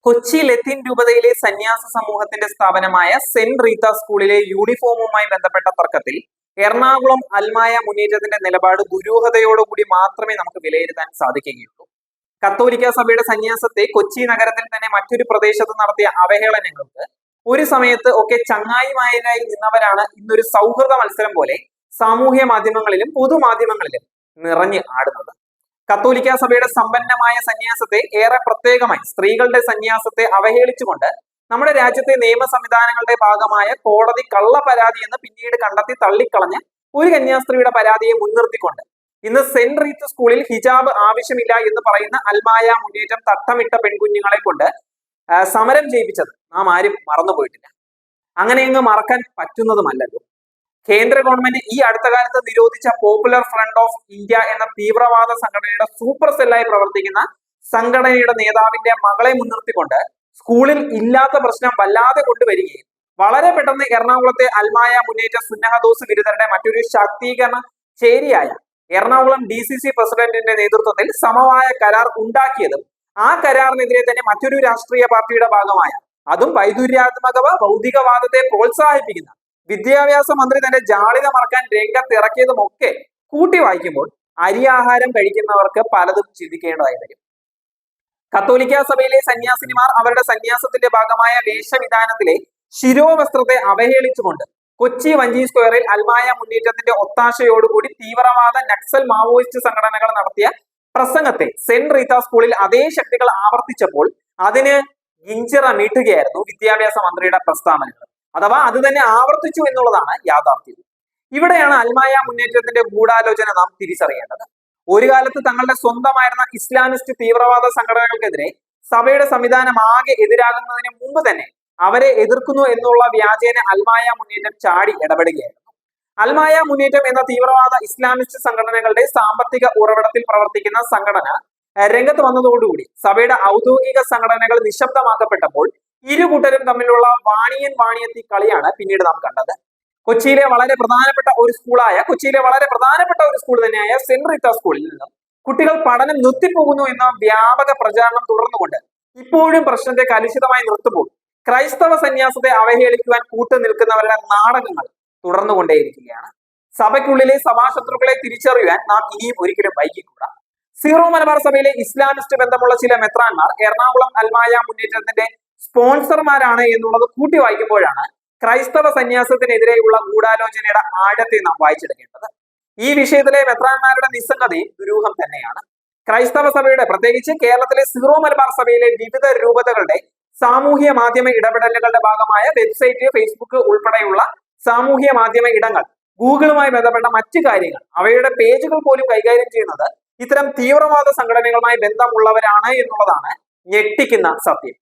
കൊച്ചി ലത്തീൻ രൂപതയിലെ സന്യാസ സമൂഹത്തിന്റെ സ്ഥാപനമായ സെന്റ് റീത്ത സ്കൂളിലെ യൂണിഫോമുമായി ബന്ധപ്പെട്ട തർക്കത്തിൽ എറണാകുളം അൽമായ മുന്നേറ്റത്തിന്റെ നിലപാട് ദുരൂഹതയോടുകൂടി മാത്രമേ നമുക്ക് വിലയിരുത്താൻ സാധിക്കുകയുള്ളൂ. കത്തോലിക്ക സഭയുടെ സന്യാസത്തെ കൊച്ചി നഗരത്തിൽ തന്നെ മറ്റൊരു പ്രദേശത്ത് നടത്തിയ അവഹേളനങ്ങൾക്ക് ഒരു സമയത്ത് ഒക്കെ ചങ്ങായിമാരായി നിന്നവരാണ് ഇന്നൊരു സൗഹൃദ മത്സരം പോലെ സാമൂഹ്യ മാധ്യമങ്ങളിലും പൊതുമാധ്യമങ്ങളിലും നിറഞ്ഞു ആടുന്നത്. കത്തോലിക്ക സഭയുടെ സമ്പന്നമായ സന്യാസത്തെ, ഏറെ പ്രത്യേകമായി സ്ത്രീകളുടെ സന്യാസത്തെ അവഹേളിച്ചുകൊണ്ട് നമ്മുടെ രാജ്യത്തെ നിയമ സംവിധാനങ്ങളുടെ ഭാഗമായ കോടതി കള്ള പരാതി എന്ന് പിന്നീട് കണ്ടെത്തി തള്ളിക്കളഞ്ഞ് ഒരു കന്യാസ്ത്രീയുടെ പരാതിയെ മുൻനിർത്തിക്കൊണ്ട് ഇന്ന് സെന്റ് റീത്ത് സ്കൂളിൽ ഹിജാബ് ആവശ്യമില്ല എന്ന് പറയുന്ന അൽമായ മുന്നേറ്റം തട്ടമിട്ട പെൺകുഞ്ഞുങ്ങളെ കൊണ്ട് സമരം ചെയ്യിപ്പിച്ചത് നാം ആരും മറന്നുപോയിട്ടില്ല. അങ്ങനെയങ്ങ് മറക്കാൻ പറ്റുന്നതുമല്ലല്ലോ. കേന്ദ്ര ഗവൺമെന്റ് ഈ അടുത്ത കാലത്ത് നിരോധിച്ച പോപ്പുലർ ഫ്രണ്ട് ഓഫ് ഇന്ത്യ എന്ന തീവ്രവാദ സംഘടനയുടെ സൂപ്പർ സെല്ലായി പ്രവർത്തിക്കുന്ന സംഘടനയുടെ നേതാവിന്റെ മകളെ മുൻനിർത്തിക്കൊണ്ട് സ്കൂളിൽ ഇല്ലാത്ത പ്രശ്നം വല്ലാതെ കൊണ്ടുവരികയും വളരെ പെട്ടെന്ന് എറണാകുളത്തെ അൽമായ മുന്നേറ്റ സുന്നഹദോസ് ബിരുദരുടെ മറ്റൊരു ശാക്തീകരണ ചേരിയായ എറണാകുളം DCC പ്രസിഡന്റിന്റെ നേതൃത്വത്തിൽ സമവായ കരാർ ഉണ്ടാക്കിയതും ആ കരാറിനെതിരെ തന്നെ മറ്റൊരു രാഷ്ട്രീയ പാർട്ടിയുടെ ഭാഗമായ, അതും വൈദുര്യാത്മക ഭൗതികവാദത്തെ പ്രോത്സാഹിപ്പിക്കുന്ന വിദ്യാഭ്യാസ മന്ത്രി തന്റെ ജാളിത മറക്കാൻ രംഗത്തിറക്കിയതുമൊക്കെ കൂട്ടി വായിക്കുമ്പോൾ അരിയാഹാരം കഴിക്കുന്നവർക്ക് പലതും ചിന്തിക്കേണ്ടതായി വരും. കത്തോലിക്ക സഭയിലെ സന്യാസിനിമാർ അവരുടെ സന്യാസത്തിന്റെ ഭാഗമായ വേഷവിധാനത്തിലെ ശിരോവസ്ത്രത്തെ അവഹേളിച്ചുകൊണ്ട് കൊച്ചി വഞ്ചി സ്ക്വയറിൽ അൽമായ മുന്നേറ്റത്തിന്റെ ഒത്താശയോടുകൂടി തീവ്രവാദ നക്സൽ മാവോയിസ്റ്റ് സംഘടനകൾ നടത്തിയ പ്രസംഗത്തെ സെന്റ് റീത്ത സ്കൂളിൽ അതേ ശക്തികൾ ആവർത്തിച്ചപ്പോൾ അതിന് ഗിഞ്ചിറ മീട്ടുകയായിരുന്നു വിദ്യാഭ്യാസ മന്ത്രിയുടെ പ്രസ്താവനകൾ. അഥവാ അത് തന്നെ ആവർത്തിച്ചു എന്നുള്ളതാണ് യാഥാർത്ഥ്യം. ഇവിടെയാണ് അൽമായ മുന്നേറ്റത്തിന്റെ ഗൂഢാലോചന നാം തിരിച്ചറിയേണ്ടത്. ഒരു കാലത്ത് തങ്ങളുടെ സ്വന്തമായിരുന്ന ഇസ്ലാമിസ്റ്റ് തീവ്രവാദ സംഘടനകൾക്കെതിരെ സഭയുടെ സംവിധാനം ആകെ എതിരാകുന്നതിന് മുമ്പ് തന്നെ അവരെ എതിർക്കുന്നു എന്നുള്ള വ്യാജേന അൽമായ മുന്നേറ്റം ചാടി ഇടപെടുകയായിരുന്നു. അൽമായ മുന്നേറ്റം എന്ന തീവ്രവാദ ഇസ്ലാമിസ്റ്റ് സംഘടനകളുടെ സാമ്പത്തിക ഉറവിടത്തിൽ പ്രവർത്തിക്കുന്ന സംഘടന രംഗത്ത് വന്നതോടുകൂടി സഭയുടെ ഔദ്യോഗിക സംഘടനകൾ നിശബ്ദമാക്കപ്പെട്ടപ്പോൾ ഇരു കൂട്ടരും തമ്മിലുള്ള വാണിയൻ വാണിയത്തി കളിയാണ് പിന്നീട് നാം കണ്ടത്. കൊച്ചിയിലെ വളരെ പ്രധാനപ്പെട്ട ഒരു സ്കൂൾ തന്നെയായ സെന്റ് റീത്ത സ്കൂളിൽ നിന്നും കുട്ടികൾ പഠനം നിർത്തിപ്പോകുന്നു എന്ന വ്യാപക പ്രചാരണം തുടർന്നുകൊണ്ട് ഇപ്പോഴും പ്രശ്നത്തെ കലുഷിതമായി നിർത്തുമ്പോൾ ക്രൈസ്തവ സന്യാസത്തെ അവഹേളിക്കുവാൻ കൂട്ടുനിൽക്കുന്നവരുടെ നാടകങ്ങൾ തുടർന്നുകൊണ്ടേയിരിക്കുകയാണ്. സഭയ്ക്കുള്ളിലെ സഭാശത്രുക്കളെ തിരിച്ചറിയാൻ നാം ഇനിയും ഒരിക്കലും വൈകിക്കൂടാ. സീറോ മലബാർ സഭയിലെ ഇസ്ലാമിസ്റ്റ് ബന്ധമുള്ള ചില മെത്രാന്മാർ എറണാകുളം അൽമായ മുന്നേറ്റത്തിന്റെ സ്പോൺസർമാരാണ് എന്നുള്ളത് കൂട്ടി വായിക്കുമ്പോഴാണ് ക്രൈസ്തവ സന്യാസത്തിനെതിരെയുള്ള ഗൂഢാലോചനയുടെ ആഴത്തെ നാം വായിച്ചെടുക്കേണ്ടത്. ഈ വിഷയത്തിലെ മെത്രാന്മാരുടെ നിസ്സംഗതയും ദുരൂഹം തന്നെയാണ്. ക്രൈസ്തവ സഭയുടെ, പ്രത്യേകിച്ച് കേരളത്തിലെ സീറോ മലബാർ സഭയിലെ വിവിധ രൂപതകളുടെ സാമൂഹ്യ മാധ്യമ ഇടപെടലുകളുടെ ഭാഗമായ വെബ്സൈറ്റ്, ഫേസ്ബുക്ക് ഉൾപ്പെടെയുള്ള സാമൂഹ്യ മാധ്യമ ഇടങ്ങൾ, ഗൂഗിളുമായി ബന്ധപ്പെട്ട മറ്റു കാര്യങ്ങൾ, അവയുടെ പേജുകൾ പോലും കൈകാര്യം ചെയ്യുന്നത് ഇത്തരം തീവ്രവാദ സംഘടനകളുമായി ബന്ധമുള്ളവരാണ് എന്നുള്ളതാണ് ഞെട്ടിക്കുന്ന സത്യം.